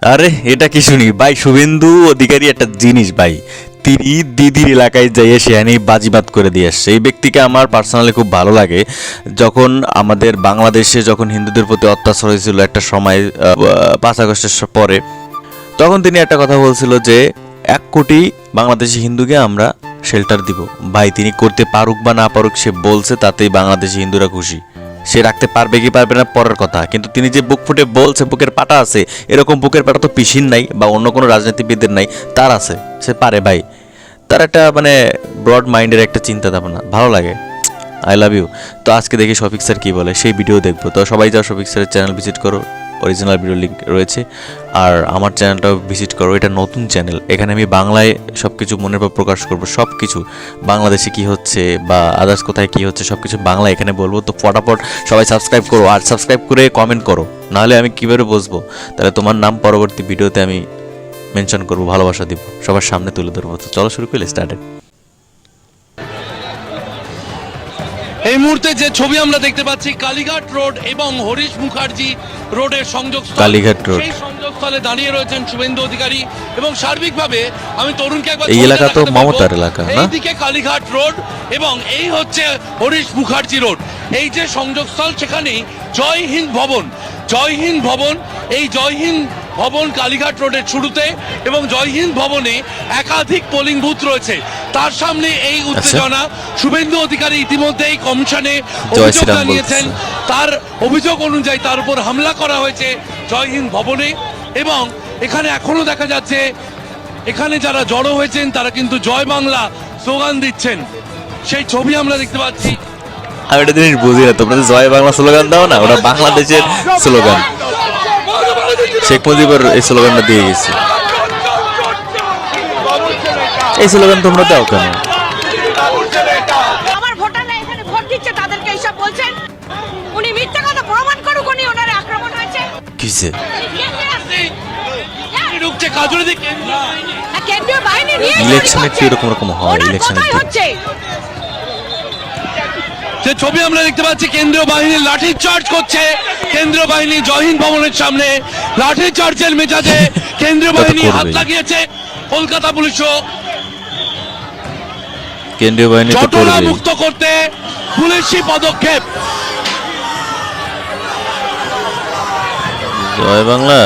আরে এটা কি শুনি ভাই, শুভেন্দু অধিকারী একটা জিনিস ভাই। তিনি দিদির এলাকায় যাইয়ে সেখানে বাজিবাদ করে দিয়ে আসছে। এই ব্যক্তিকে আমার পার্সোনালি খুব ভালো লাগে। যখন আমাদের বাংলাদেশে যখন হিন্দুদের প্রতি অত্যাচার হয়েছিল একটা সময়, 5 আগস্টের পরে, তখন তিনি একটা কথা বলছিল যে 1 কোটি বাংলাদেশি হিন্দুকে আমরা শেল্টার দিব। ভাই তিনি করতে পারুক বা না পারুক, সে বলছে, তাতেই বাংলাদেশি হিন্দুরা খুশি। সে রাখতে পারবে কি পারবে না পরের কথা, কিন্তু তিনি যে বুক ফুটে বলছে, বুকের পাটা আছে, এরকম বুকের পাটা তো পিসির নাই বা অন্য কোনো রাজনীতিবিদদের নাই, তার আছে। সে পারে ভাই। তার একটা মানে ব্রড মাইন্ডের একটা চিন্তা ভাবনা ভালো লাগে। I love you. তো আজকে দেখি শফিক স্যার কী বলে, সেই ভিডিও দেখবো। তো সবাই যাও শফিক স্যারের চ্যানেল ভিজিট করো, অরিজিনাল ভিডিও লিঙ্ক রয়েছে। আর আমার চ্যানেলটাও ভিজিট করো, এটা নতুন চ্যানেল। এখানে আমি বাংলায় সব কিছু মনের ভাব প্রকাশ করবো, সব কিছু বাংলাদেশে কী হচ্ছে বা আদার্স কোথায় কী হচ্ছে সব কিছু বাংলা এখানে বলবো। তো ফটাফট সবাই সাবস্ক্রাইব করো, আর সাবস্ক্রাইব করে কমেন্ট করো, নাহলে আমি কীভাবে বসবো? তাহলে তোমার নাম পরবর্তী ভিডিওতে আমি মেনশন করবো, ভালোবাসা দিব, সবার সামনে তুলে ধরবো। তো চলো শুরু করলে স্টার্টেড। এই মুহূর্তে যে ছবি আমরা দেখতে পাচ্ছি, কালীঘাট রোড এবং হরিশ মুখার্জি রোডের সংযোগস্থল, কালীঘাট রোড। সেই সংযোগস্থলে দাঁড়িয়ে রয়েছেন শুভেন্দু অধিকারী। এবং সার্বিকভাবে আমি তরুণকে একবার এই এলাকা তো মমতার এলাকা, না? এইদিকে কালীঘাট রোড এবং এই হচ্ছে হরিশ মুখার্জি রোড। এই যে সংযোগস্থল, সেখানেই জয় হিন্দ ভবন। জয় হিন্দ ভবন, এই জয় হিন্দ ভবন কালীঘাট রোডের শুরুতে, এবং জয় হিন্দ ভবনে একাধিক পোলিং বুথ রয়েছে। তার সামনে এই উত্তেজনা। শুভেন্দু অধিকারী ইতিমধ্যেই কমিশনে অভিযোগ জানিয়েছেন। তার অভিযোগ অনুযায়ী তার উপর হামলা করা হয়েছে জয় হিন্দ ভবনে। এবং এখানে এখনো দেখা যাচ্ছে, এখানে যারা জড়ো হয়েছেন তারা কিন্তু জয় বাংলা স্লোগান দিচ্ছেন, সেই ছবি আমরা দেখতে পাচ্ছি। আমি একটা জিনিস বুঝি না, তোমরা জয় বাংলা স্লোগান দাও না, ওটা বাংলাদেশের স্লোগান। শেখ মুজিবুর এই স্লোগানটা দিয়ে গেছে, এই স্লোগান তোমরা দাও কেন? আমার ভোটাররা এখানে ভোট দিচ্ছে, তাদেরকে এইসব বলছেন। উনি মিথ্যা কথা প্রমাণ করুক, উনি ওনার আক্রমণ হয়েছে কিসে? ঢুকছে কাজুরি কেন্দ্রীয় বাহিনী নিয়ে ইলেকশনে কি এরকম রকম হয়? ইলেকশনে হচ্ছে যে ছবি আমরা দেখতে পাচ্ছি, কেন্দ্রীয় বাহিনী লাঠি চার্জ করছে। কেন্দ্রীয় বাহিনী জয় হিন্দ ভবনের সামনে লাঠি চার্জের মেজাজে কেন্দ্রীয় বাহিনী হাত লাগিয়েছে। কলকাতা পুলিশও কেন্দ্রীয় বাহিনী তো জটলা করবে। মুক্ত করতে পুলিশি পদক্ষেপ। জয় বাংলা।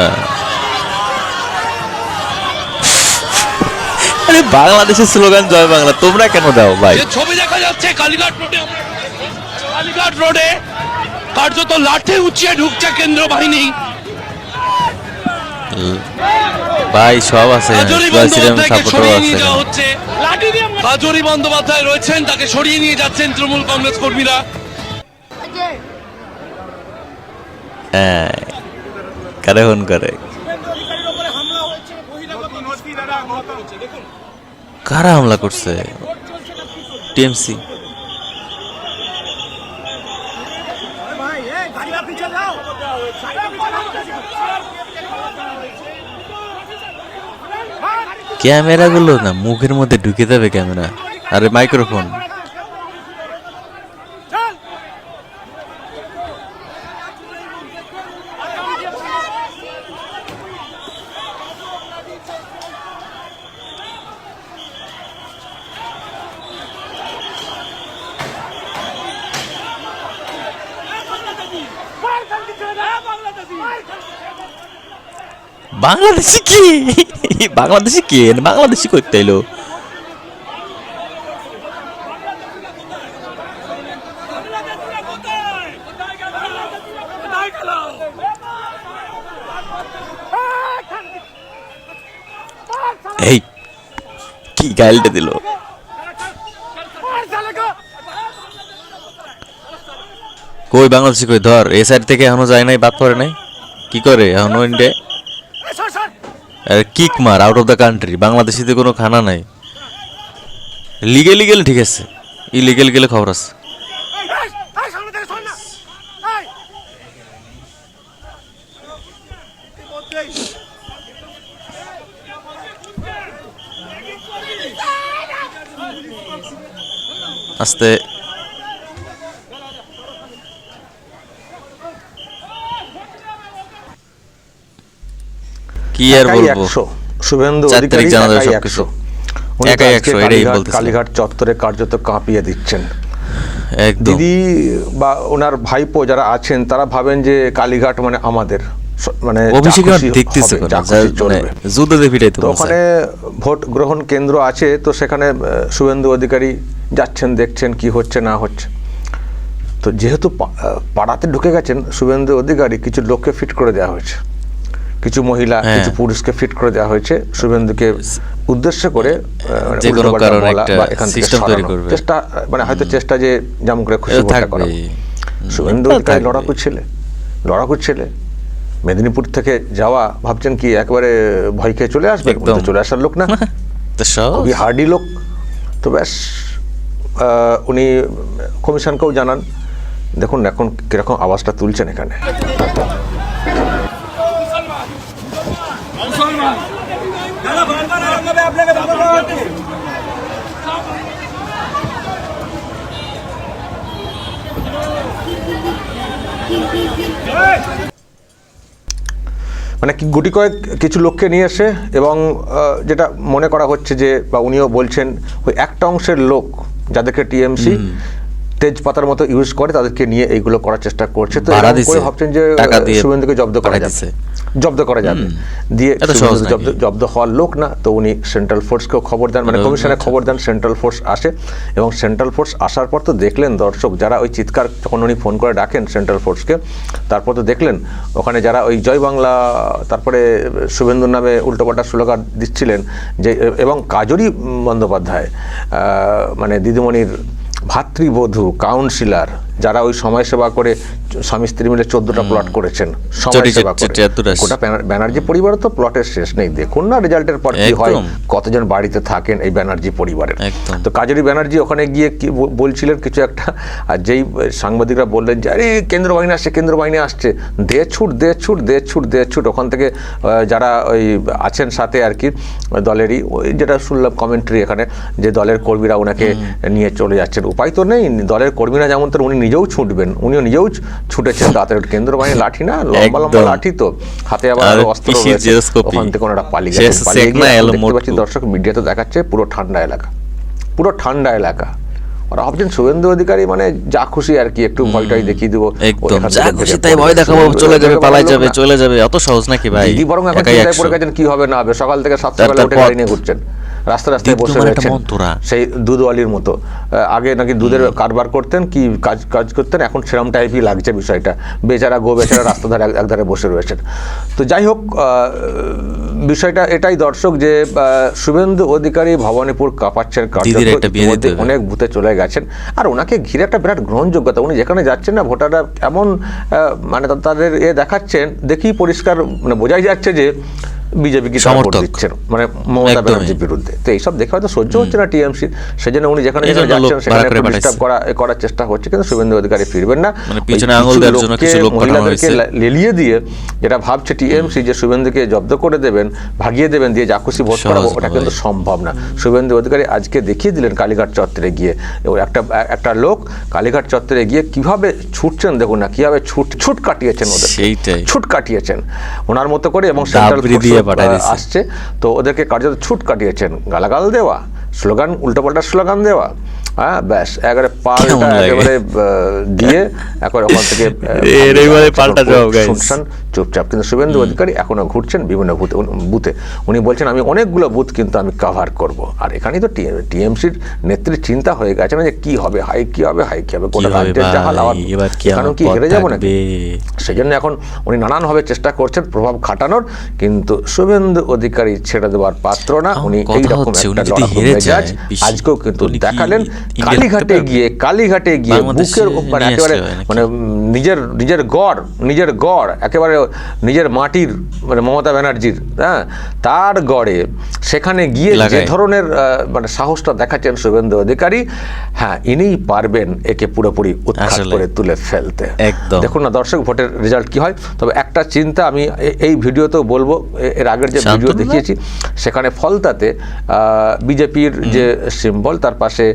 আরে বাংলাদেশের স্লোগান জয় বাংলা, তোমরা কেন দাও ভাই? যে ছবি দেখা যাচ্ছে কালীঘাট রোডে, কালীঘাট রোডে কার্যত লাঠি উঁচিয়ে ঢুকছে কেন্দ্রীয় বাহিনী। ভাই সব আছে, কাজরি বন্দ্যোপাধ্যায়কে সরিয়ে নিয়ে যাওয়া হচ্ছে। কাজরি বন্দ্যোপাধ্যায় রয়েছেন, তাকে সরিয়ে নিয়ে যাচ্ছেন তৃণমূল কংগ্রেস কর্মীরা। হ্যাঁ, কারে ফোন করে? কারা হামলা করছে? টিএমসি। ক্যামেরা গুলো না মুখের মধ্যে ঢুকে যাবে ক্যামেরা, আরে মাইক্রোফোন। বাংলাদেশি কি? বাংলাদেশি কে? বাংলাদেশি করতে এলো? এই কি গাইলটা দিল? কই বাংলাদেশি কই? ধর এই সাইড থেকে এখনো যায় নাই, বাদ পড়ে নাই, কি করে এখনো ইন্ডিয়া? কিক মার আউট অফ দ্য কান্ট্রি। বাংলাদেশিতে কোনো খানা নাই। লিগেলি গেলে ঠিক আছে, ইলিগেল গেলে খবর আছে। আস্তে কি আর একাই বলবো 100, শুভেন্দু 4 অধিকারী তারিখ জানা যাবে একাই সবকিছু। 100। উনি তো একাই আজকে 100, এটাই কালীঘাট- বলতেছিলাম। কালীঘাট চত্বরে কার্যত কাঁপিয়ে দিচ্ছেন। একদম দিদি বা ওনার ভাইপো যারা আছেন তারা ভাবেন যে কালীঘাট মানে আমাদের, মানে যা অভিষেক খুশি দেখতেছে হবে, কোন যা খুশি চলবে। যুদ্ধে পিটাইতে তো ওখানে ভোট গ্রহণ কেন্দ্র আছে, তো সেখানে শুভেন্দু অধিকারী যাচ্ছেন, দেখছেন কি হচ্ছে না হচ্ছে। তো যেহেতু পাড়াতে ঢুকে গেছেন শুভেন্দু অধিকারী, কিছু লোককে ফিট করে দেওয়া হয়েছে, কিছু মহিলা হ্যাঁ। কিছু পুরুষকে ফিট করে দেওয়া হয়েছে শুভেন্দুকে উদ্দেশ্য করে মানে যে কোনো উল্টোপাল্টা কারণে বলা একটা বা এখান থেকে system তৈরি সরানো। করবে। চেষ্টা মানে হয়তো চেষ্টা যে যেমন করে খুশি এটা ভোটটা করা। থাকবেই। শুভেন্দু এটা অধিকারী থাকবেই। লড়াকু ছেলে মেদিনীপুর থেকে যাওয়া, ভাবছেন কি একেবারে ভয় খেয়ে চলে আসবে? একদম। চলে আসার লোক না, তো সব খুবই হার্ডি লোক। তো ব্যাস উনি কমিশনকেও জানান, দেখুন এখন কিরকম আওয়াজটা তুলছেন এখানে। মানে কি গুটি কয়েক কিছু লোককে নিয়ে এসে, এবং যেটা মনে করা হচ্ছে যে, বা উনিও বলছেন, ওই একটা অংশের লোক যাদেরকে টিএমসি তেজপাতার মতো ইউজ করে তাদেরকে নিয়ে এইগুলো করার চেষ্টা করছে। তো ভাড়া এরকম করে দিছে, ভাবছেন যে টাকা দিয়ে শুভেন্দুকে জব্দ করা পাঠাই যাবে, দিছে। জব্দ করা যাবে দিয়ে এত সহজ শুভেন্দু নাকি? জব্দ হওয়ার লোক না। তো উনি সেন্ট্রাল ফোর্সকেও খবর দেন, মানে কমিশনে খবর দেন, সেন্ট্রাল ফোর্স আসে, এবং সেন্ট্রাল ফোর্স আসার পর তো দেখলেন দর্শক, যারা ওই চিৎকার যখন উনি ফোন করে ডাকেন সেন্ট্রাল ফোর্সকে, তারপর তো দেখলেন ওখানে যারা ওই জয় বাংলা তারপরে শুভেন্দুর নামে উল্টোপাল্টা স্লোগান দিচ্ছিলেন, যে এবং কাজরি বন্দ্যোপাধ্যায় মানে দিদিমণির ভাতৃবধূ কাউন্সিলর, যারা ওই সমাজসেবা করে স্বামী স্ত্রী মিলে 14টা প্লট করেছেন সমাজসেবা করে। গোটা ব্যানার্জি পরিবারের তো প্লটের শেষ নেই। দেখুন না রেজাল্টের পর কি হয়, কতজন বাড়িতে থাকেন এই ব্যানার্জি পরিবারের। তো কাজরি ব্যানার্জি ওখানে গিয়ে কি বলছিলেন কিছু একটা, আর যেই সাংবাদিকরা বললেন যে আরে কেন্দ্র বাহিনী আসছে, কেন্দ্র বাহিনী আসছে, দে ছুট দে ছুট দে ছুট দে ছুট, ওখান থেকে যারা ওই আছেন সাথে আর কি দলেরই, ওই যেটা শুনলাম কমেন্ট্রি এখানে, যে দলের কর্মীরা ওনাকে নিয়ে চলে যাচ্ছেন। উপায় তো নেই, দলের কর্মীরা যেমন তো উনি নিজেও ছুটবেন, উনিও নিজেও ছুটেছেন তাতে। কেন্দ্র বাহিনী লাঠি না, লম্বা লম্বা লাঠি, তো হাতে আবার অস্ত্র রয়েছে, ওখান থেকে ওনারা পালিয়ে গেছেন। পালিয়ে গিয়ে দেখতে পাচ্ছি দর্শক মিডিয়াতে দেখাচ্ছে পুরো ঠান্ডা এলাকা, পুরো ঠান্ডা এলাকা। ওরা ভাবছেন শুভেন্দু অধিকারী মানে যা খুশি আর কি, একটু ভয়টাই দেখিয়ে দিব, একদম যা খুশি তাই ভয় দেখাবো, চলে যাবে, পালাই যাবে, চলে যাবে, অত সহজ নাকি ভাই? দিদি বরং এখন চিন্তায় পড়ে গেছেন কি হবে না হবে, সকাল থেকে 7টা বেলা উঠে গাড়ি নিয়ে ঘুরছেন, রাস্তা রাস্তায় বসে রয়েছেন সেই দুধওয়ালির মতো। আগে নাকি দুধের কারবার করতেন, কি কাজ করতেন, এখন সেরকম টাইপই লাগছে বিষয়টা। বেচারা গো বেচারা রাস্তা ধারে একধারে বসে রয়েছেন। তো যাই হোক, বিষয়টা এটাই দর্শক, যে শুভেন্দু অধিকারী ভবানীপুর কাঁপাচ্ছেন, অনেক বুথে চলে গেছেন, আর ওনাকে ঘিরে একটা বিরাট গ্রহণযোগ্যতা। উনি যেখানে যাচ্ছেন না, ভোটাররা এমন মানে তাদের দেখাচ্ছেন, দেখি পরিষ্কার মানে বোঝাই যাচ্ছে যে বিজেপিকে সাপোর্ট দিচ্ছেন, মানে মমতা ব্যানার্জির বিরুদ্ধে। তো এইসব দেখে হয়তো সহ্য হচ্ছে না টিএমসির, সেজন্য উনি যেখানে যাচ্ছেন সেখানে ডিস্টার্ব করার চেষ্টা হচ্ছে, কিন্তু শুভেন্দু অধিকারী ফিরবেন না। মহিলাদেরকে লেলিয়ে দিয়ে যেটা ভাবছে টিএমসি যে শুভেন্দুকে জব্দ করে দেবেন, ভাগিয়ে দেবেন, দিয়ে যা খুশি ভোট করাবো, ওটা কিন্তু সম্ভব না। শুভেন্দু অধিকারী আজকে দেখিয়ে দিলেন কালীঘাট চত্বরে গিয়ে, একটা লোক কালীঘাট চত্বরে গিয়ে কিভাবে ছুটছেন, দেখুন না কিভাবে ছুট কাটিয়েছেন, ওদের ছুট কাটিয়েছেন ওনার মতো করে, এবং সেন্ট্রাল আসছে তো ওদেরকে কার্যত ছুট কাটিয়েছেন, গালাগাল দেওয়া, স্লোগান উল্টোপাল্টা স্লোগান দেওয়া, হ্যাঁ ব্যাস একেবারে পাল্টা একেবারে দিয়ে একবারে ওখান থেকে শুনছেন চুপচাপ। কিন্তু শুভেন্দু অধিকারী এখনো ঘুরছেন বিভিন্ন বুথে, উনি বলছেন আমি অনেকগুলো বুথ কিন্তু আমি কাভার করব। আর এখানেই তো টিএমসির নেত্রীর চিন্তা হয়ে গেছে না যে কি হবে, হাই কি হবে, গোটা রাজ্যের জাহাল, এখানেও কি হেরে যাবো নাকি? সেই জন্য এখন উনি নানানভাবে চেষ্টা করছেন প্রভাব খাটানোর, কিন্তু শুভেন্দু অধিকারী ছেড়ে দেওয়ার পাত্র না। উনি এইরকম একটা লড়াকু মেজাজ আজকেও কিন্তু দেখালেন কালীঘাটে গিয়ে বুকের উপর একেবারে মানে নিজের গড় একেবারে নিজের মাটির মানে মমতা ব্যানার্জির, হ্যাঁ তার গড়ে সেখানে গিয়ে যে ধরনের মানে সাহসটা দেখাচ্ছেন শুভেন্দু অধিকারী, হ্যাঁ ইনিই পারবেন একে পুরোপুরি উৎখাত করে তুলে ফেলতে। দেখুন না দর্শক ভোটের রেজাল্ট কি হয়। তবে একটা চিন্তা আমি এই ভিডিওতেও বলবো, এর আগের যে ভিডিও দেখিয়েছি সেখানে ফলতাতে বিজেপির যে সিম্বল তার পাশে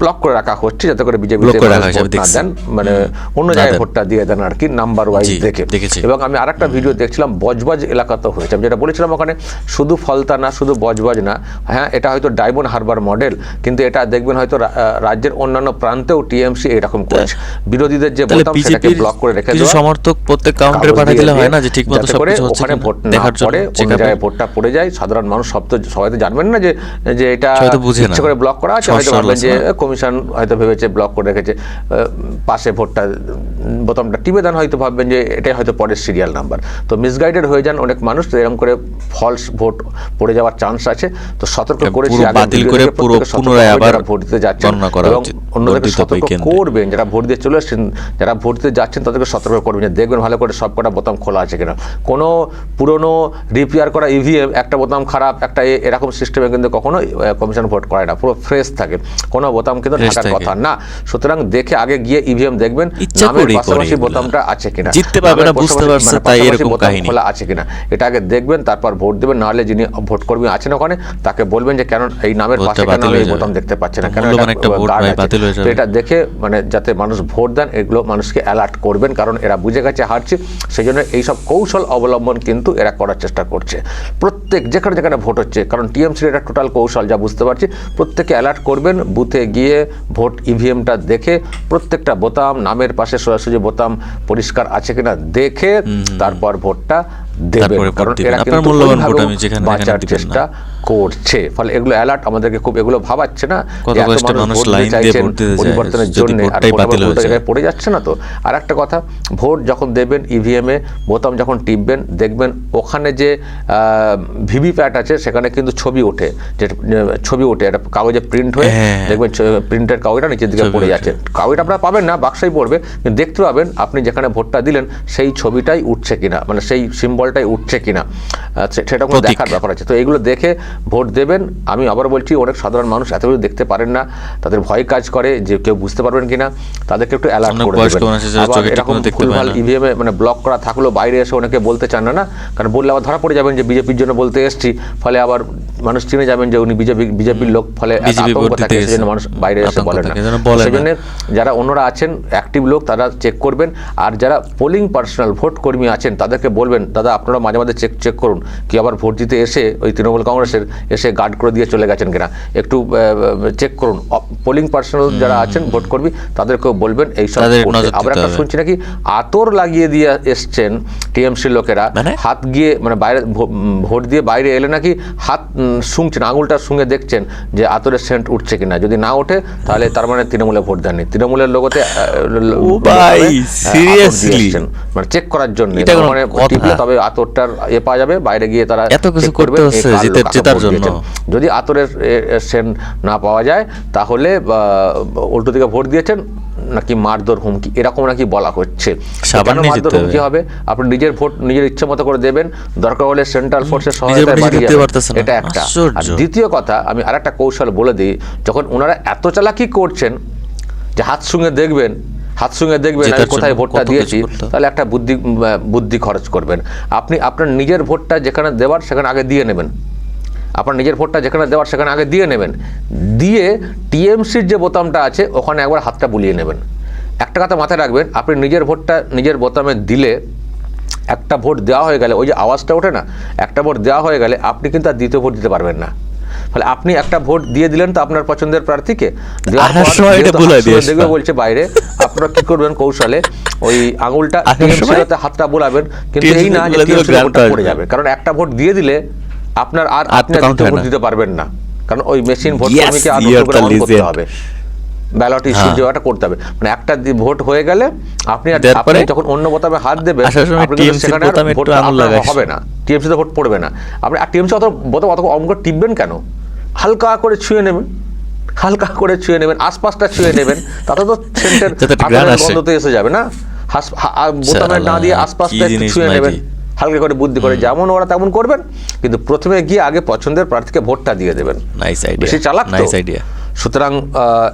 ব্লক করে রাখা হচ্ছে যাতে করে বিজেপি Block করে রাখা হয়েছে, ভোট না দেখছি। দেন, মানে অন্য না জায়গায় দেন। ভোটটা দিয়ে দেন আর কি, নাম্বার ওয়াইজ জি, দেখে। দেখেছি। এবং আমি আরেকটা ভিডিও দেখছিলাম বজবজ এলাকাতেও হয়েছে, আমি যেটা বলেছিলাম ওখানে শুধু ফলতা না, শুধু বজবজ না, হ্যাঁ এটা হয়তো ডায়মন্ড হারবার মডেল, কিন্তু এটা দেখবেন হয়তো রাজ্যের অন্যান্য প্রান্তেও টিএমসি এরকম করেছে, বিরোধীদের যে তাহলে বোতাম সেটাকে বিজেপির ব্লক করে রেখে কিছু দেওয়া, সমর্থক প্রত্যেক কাউন্টারে কাগজ পাঠিয়ে দিয়ে দিলে হয় না দিয়ে যে ঠিকমতো যাতে করে সবকিছু হচ্ছে ওখানে কিনা ভোট না দেখার জন্য পড়ে, check অন্য up-এ। জায়গায় ভোটটা পড়ে যায়, সাধারণ মানুষ সবাই তো জানবেন না যে এটা সবাই তো বুঝে না। ইচ্ছে করে ব্লক করা আছে, হয়তো সমস্যা ভাববেন যে হলো না। কমিশন হয়তো ভেবেছে ব্লক করে রেখেছে, পাশে ভোটটা বোতামটা টিপে দেন, হয়তো ভাববেন যে এটাই হয়তো পরের সিরিয়াল নাম্বার, তো মিসগাইডেড হয়ে যান অনেক মানুষ, তো এরকম করে ফলস ভোট পড়ে যাওয়ার চান্স আছে। তো সতর্ক করেছি পুরো আগে বাতিল ভিডিও করে দেখে পুরো প্রত্যেকে সতর্ক পুনরায় হবেন আবার যারা ভোট দিতে যাচ্ছেন, গণনা করা এবং উচিত। অন্যদেরকে বর্ধিত সতর্ক কেন্দ্রে। করবেন, যারা ভোট দিয়ে চলে এসেছেন, যারা ভোট দিতে যাচ্ছেন তাদেরকে সতর্ক করবেন যে দেখবেন ভালো করে সব কটা বোতাম খোলা আছে কিনা। কোনো পুরনো রিপেয়ার করা ইভিএম একটা বোতাম খারাপ একটা এরকম সিস্টেমে কিন্তু কখনো কমিশন ভোট করে না, পুরো ফ্রেশ থাকে, কোনো বোতাম কিন্তু Fresh থাকার থাকে। কথা না। সুতরাং দেখে আগে গিয়ে ইভিএম দেখবেন ইচ্ছা নামের করেই করে পাশাপাশি এগুলা। বোতামটা আছে কিনা, জিততে পারবে না নামের বুঝতে পাশাপাশি পারছে, তাই পাশাপাশি এরকম বোতাম কাহিনী। খোলা আছে কিনা এটা আগে দেখবেন, তারপর ভোট দেবেন। নাহলে যিনি ভোট কর্মী আছেন ওখানে তাকে বলবেন যে কেন এই নামের ভোটটা পাশে কেন বাতিল আমি হয়ে এই যাবে। বোতাম দেখতে পাচ্ছি না, কেন মূল্যবান একটা ভোট guard ভাই আছে। বাতিল হয়ে তো যাবে। এটা দেখে মানে যাতে মানুষ ভোট দেন, এগুলো মানুষকে অ্যালার্ট করবেন, কারণ এরা বুঝে গেছে হারছে, সেই জন্য এইসব কৌশল অবলম্বন কিন্তু এরা করার চেষ্টা করছে প্রত্যেক যেখানে যেখানে ভোট হচ্ছে। কারণ টিএমসির এটা টোটাল কৌশল যা বুঝতে পারছি, প্রত্যেকে অ্যালার্ট করবেন, বুথে গিয়ে ভোট ইভিএমটা দেখে প্রত্যেকটা বোতাম নামের পাশে সোজাসুজি বোতাম পরিষ্কার আছে কিনা দেখে তারপর ভোটটা দেবেন, তারপরে ভোট কারণ দিবেন। এরা আপনার কিন্তু মূল্যবান ভোট ওইভাবেও আমি যেখানে বাঁচার সেখানে দিবেন চেষ্টা করছে। ফলে এগুলো অ্যালার্ট আমাদেরকে খুব এগুলো ভাবাচ্ছে না কত যে এত কষ্টে মানুষ ভোট দিতে লাইন দিয়ে চাইছেন ভোট দিতে যায়, পরিবর্তনের যদি জন্য, আর ভোটটাই ভোট আবার বাতিল হয়ে উল্টো যায়। জায়গায় পড়ে যাচ্ছে না। তো আর একটা কথা, ভোট যখন দেবেন ইভিএমে বোতাম যখন টিপবেন দেখবেন ওখানে যে ভিভিপ্যাট আছে সেখানে কিন্তু ছবি ওঠে, যে ছবি ওঠে একটা কাগজে প্রিন্ট হয়ে, হ্যাঁ। দেখবেন প্রিন্টের কাগজটা নিচের দিকে ছবি পড়ে ওঠে। যাচ্ছে, কাগজটা আপনারা পাবেন না, বাক্সই পড়বে, কিন্তু দেখতে পাবেন আপনি যেখানে ভোটটা দিলেন সেই ছবিটাই উঠছে কিনা, মানে সেই সিম্বলটাই উঠছে কিনা, সেটা কোনো প্রতীক। দেখার ব্যাপার আছে। তো এইগুলো দেখে ভোট দেবেন। আমি আবার বলছি অনেক সাধারণ মানুষ এত কিছু দেখতে পারেন না, তাদের ভয় কাজ করে যে কেউ বুঝতে পারবেন কিনা, তাদেরকে একটু অ্যালার্ট অনেক করে বয়স্ক দেবেন। মানুষ আছে যারা আবার চোখে ঠিক এরকম মতো দেখতে ভুলভাল পায় না। ইভিএমে মানে ব্লক করা থাকলেও বাইরে এসে অনেকে বলতে চান না, কারণ বললে আবার ধরা পড়ে যাবেন যে বিজেপির জন্য বলতে এসছি, ফলে আবার মানুষ চিনে যাবেন যে উনি বিজেপির লোক, ফলে এত BJP ভোট আতঙ্ক থাকে, দিতে সেজন্য গেছে। মানুষ বাইরে এসে আতঙ্ক বলে না। থাকে, যেন বলে না। সেজন্য যারা অন্যরা আছেন অ্যাক্টিভ লোক তারা চেক করবেন, আর যারা পোলিং পার্সোনাল ভোট কর্মী আছেন তাদেরকে বলবেন দাদা আপনারা মাঝে মাঝে চেক করুন কি আবার ভোট দিতে এসে ওই তৃণমূল কংগ্রেসের এসে গার্ড করে দিয়ে চলে গেছেন কিনা, একটু চেক করুন। পোলিং পার্সোনাল যারা আছেন ভোট কর্মী তাদেরকেও বলবেন এইসব তাদের করতে। নজর আবার দিতে একটা হবে। শুনছি নাকি আতর লাগিয়ে দিয়ে এসছেন টিএমসির লোকেরা, মানে? হাত গিয়ে মানে বাইরে ভোট দিয়ে বাইরে এলে নাকি হাত শুংছেন, আঙুলটা শুঙে দেখছেন যে আতরের সেন্ট উঠছে কিনা, যদি না ওঠে তাহলে তার মানে তৃণমূলে ভোট দেননি, তৃণমূলের লোকতে ও ভাই, seriously? মানে চেক করার জন্য এটা কোনো মানে কথা? টিপলে তবে আতরটার পাওয়া যাবে, বাইরে গিয়ে তারা এত কিছু check করবেন, করতে হচ্ছে এই কার লোক কাকে জেতার ভোট জন্য। দিয়েছেন। যদি আতরের সেন্ট না পাওয়া যায় তাহলে উল্টো দিকে ভোট দিয়েছেন নাকি মারধর হুমকি এরকম নাকি বলা হচ্ছে। সাবান কেন নিয়ে মারধর যেতে হুমকি হবে? আপনি নিজের ভোট নিজের ইচ্ছে মতো করে দেবেন, দরকার হলে সেন্ট্রাল ফোর্সের নিজের সহায়তায় ভোট বাড়িয়ে দিতে যাবেন। পারতেছে না। এটা একটা। আশ্চর্য। আর দ্বিতীয় কথা আমি আরেকটা কৌশল বলে দিই, যখন ওনারা এত চালাকি করছেন যে হাত সঙ্গে দেখবেন আমি জেতার কোথায় জন্য ভোটটা কত কিছু দিয়েছি, করতে হবে। তাহলে একটা বুদ্ধি খরচ করবেন। আপনি আপনার নিজের ভোটটা যেখানে দেওয়ার সেখানে আগে দিয়ে নেবেন, আপনার নিজের ভোটটা যেখানে দেওয়ার সেখানে আগে দিয়ে নেবেন, দিয়ে টিএমসির যে বোতামটা আছে ওখানে একবার হাতটা বুলিয়ে নেবেন। একটা কথা মাথায় রাখবেন, আপনি নিজের ভোটটা নিজের বোতামে দিলে একটা ভোট দেওয়া হয়ে গেলে ওই যে আওয়াজটা ওঠে না, একটা ভোট দেওয়া হয়ে গেলে আপনি কিন্তু আর দ্বিতীয় ভোট দিতে পারবেন না। ফলে আপনি একটা ভোট দিয়ে দিলেন তো আপনার পছন্দের প্রার্থীকে, দেওয়ার আসার পর সময় এটা যেহেতু বুলাই হাত দিয়ে সরে দেখবে আসবা। বলছে বাইরে, আপনারা কি করবেন কৌশলে ওই আঙুলটা আসার টিএমসির সময় হাতটা বোলাবেন, কিন্তু TMC এই না যে বলে দিলে টিএমসির গ্রান্ট ভোটটা পড়ে আসবে। যাবে, কারণ একটা ভোট দিয়ে দিলে আপনার আর আর আপনি তো count দ্বিতীয় হয় ভোট না। দিতে পারবেন না, কারণ ওই মেশিন ভোট Yes, কর্মীকে আদর্শ you're করে the অন করতে legend. হবে, ব্যালট ইস্যু হ্যাঁ। যেটা করতে হবে। মানে একটা ভোট হয়ে গেলে আপনি তারপরে যখন অন্য বোতামে হাত দেবেন আসার সময় আপনি কিন্তু TMC সেখানে আর বোতামে একটু ভোটটা আঙুল আপনার লাগাইস। হবে না, টিএমসিতে ভোট পড়বে না। আপনি আর টিএমসি অত বোতাম অত অঙ্ক টিপবেন কেন, হালকা করে ছুঁয়ে নেবেন, আশপাশটা ছুঁয়ে নেবেন, তাতে তো সেন্টের যাতে একটা গ্রান আসে। গন্ধতে এসে যাবে না। বোতামে না দিয়ে আশপাশটা একটু ছুঁয়ে নেবেন, হালকা করে বুদ্ধি করে, যেমন ওরা তেমন করবেন, কিন্তু প্রথমে গিয়ে আগে পছন্দের প্রার্থীকে ভোটটা দিয়ে দেবেন। নাইস আইডিয়া, বেশি চালাক তো। Nice idea. সুতরাং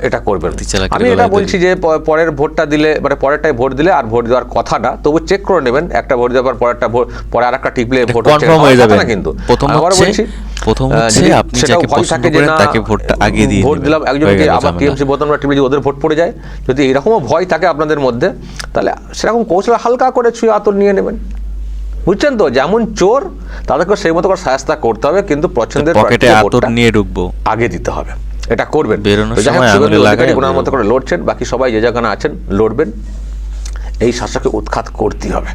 এটা করবেন। চালাকি আমি এটা গলায় বলছি যে পরের ভোটটা দিলে মানে পরেরটাই ভোট দিলে আর ভোট দেওয়ার কথা না, তবু চেক করে নেবেন, একটা ভোট দেওয়ার পরেরটা ভোট পরে আর একটা টিপলে ভোট হচ্ছে কনফার্ম হয়ে যাবে না, কিন্তু প্রথম আবার হচ্ছে বলছি প্রথম হচ্ছে যদি আপনি সেটাও যাকে ভয় পছন্দ থাকে যে করেন না, তাকে ভোটটা আগে দিয়ে ভোট দিবেন। দিলাম হয়ে একজনকে, গেল আবার ঝামেলা। টিএমসি বোতামরা টিপে যদি ওদের ভোট পড়ে যায়, যদি এরকমও ভয় থাকে আপনাদের মধ্যে, তাহলে সেরকম কৌশলে হালকা করে ছুঁয়ে আতর নিয়ে নেবেন। বুঝছেন তো, যেমন চোর তাদেরকে সেই মতো করে শায়েস্তা করতে হবে, কিন্তু পছন্দের পকেটে প্রার্থীকে আতর ভোটটা নিয়ে ঢুকবো। আগে দিতে হবে, এটা করবেন। বেরোনোর তো যাই হোক, সময় শুভেন্দু আঙুলে অধিকারী লাগায় ওনার মতো করে বেরোবো। লড়ছেন, বাকি সবাই যে জায়গায় আছেন লড়বেন। এই শাসককে উৎখাত করতেই হবে।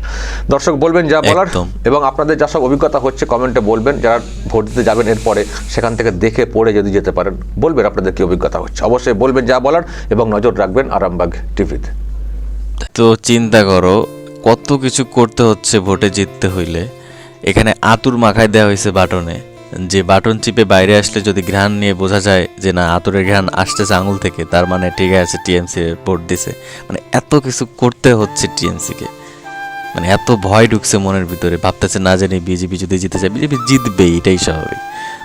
দর্শক বলবেন যা বলার, একদম। এবং আপনাদের যা সব অভিজ্ঞতা হচ্ছে কমেন্টে বলবেন। যারা ভোট দিতে যাবেন এরপরে, সেখান থেকে দেখে পড়ে যদি যেতে পারেন, বলবেন আপনাদের কি অভিজ্ঞতা হচ্ছে। অবশ্যই বলবেন যা বলার, এবং নজর রাখবেন আরামবাগ টিভিতে। তো চিন্তা করো কত কিছু করতে হচ্ছে ভোটে জিততে হইলে। এখানে আতুর মাখায় দেওয়া হয়েছে বাটনে, যে বাটন চিপে বাইরে আসলে যদি ঘ্রাণ নিয়ে বোঝা যায় যে না আতুরের ঘ্রাণ আসতেছে আঙুল থেকে, তার মানে ঠিক আছে টিএমসি ভোট দিছে। মানে এত কিছু করতে হচ্ছে টিএমসিকে, মানে এত ভয় ঢুকছে মনের ভিতরে, ভাবতেছে না জানি বিজেপি যদি জিতে যায়, বিজেপি জিতবে এটাই স্বাভাবিক।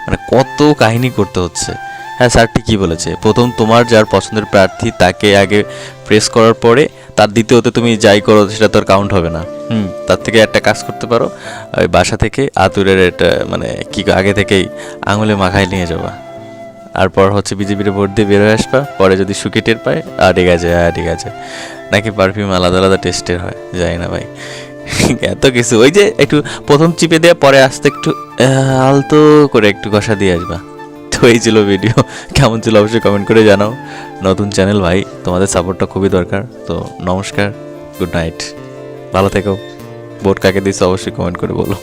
মানে কত কাহিনী করতে হচ্ছে। হ্যাঁ স্যার ঠিকই বলেছে, প্রথম তোমার যার পছন্দের প্রার্থী তাকে আগে প্রেস করার পরে তার দ্বিতীয়তে তুমি যাই করো সেটা তো আর কাউন্ট হবে না। তার থেকে একটা কাজ করতে পারো, ওই বাসা থেকে আতুরের এটা মানে কি আগে থেকেই আঙুলে মাখায় নিয়ে যাবা, আর পর হচ্ছে বিজেপির ভোট দিয়ে বের হয়ে আসবা। পরে যদি সুখী টের পায় ঠিক আছে, ঠিক আছে, নাকি পারফিউম আলাদা আলাদা টেস্টের হয় জানি না ভাই। এত কিছু, ওই যে একটু প্রথম চিপে দেওয়া, পরে আসতে একটু আলতো করে একটু কষা দিয়ে আসবা। তো এই ছিল ভিডিও, কেমন ছিল অবশ্যই কমেন্ট করে জানাও। নতুন চ্যানেল ভাই, তোমাদের সাপোর্টটা খুবই দরকার। তো নমস্কার, গুড নাইট, ভালো থেকো। ভোট কাকে দিয়েছো অবশ্যই কমেন্ট করে বলো।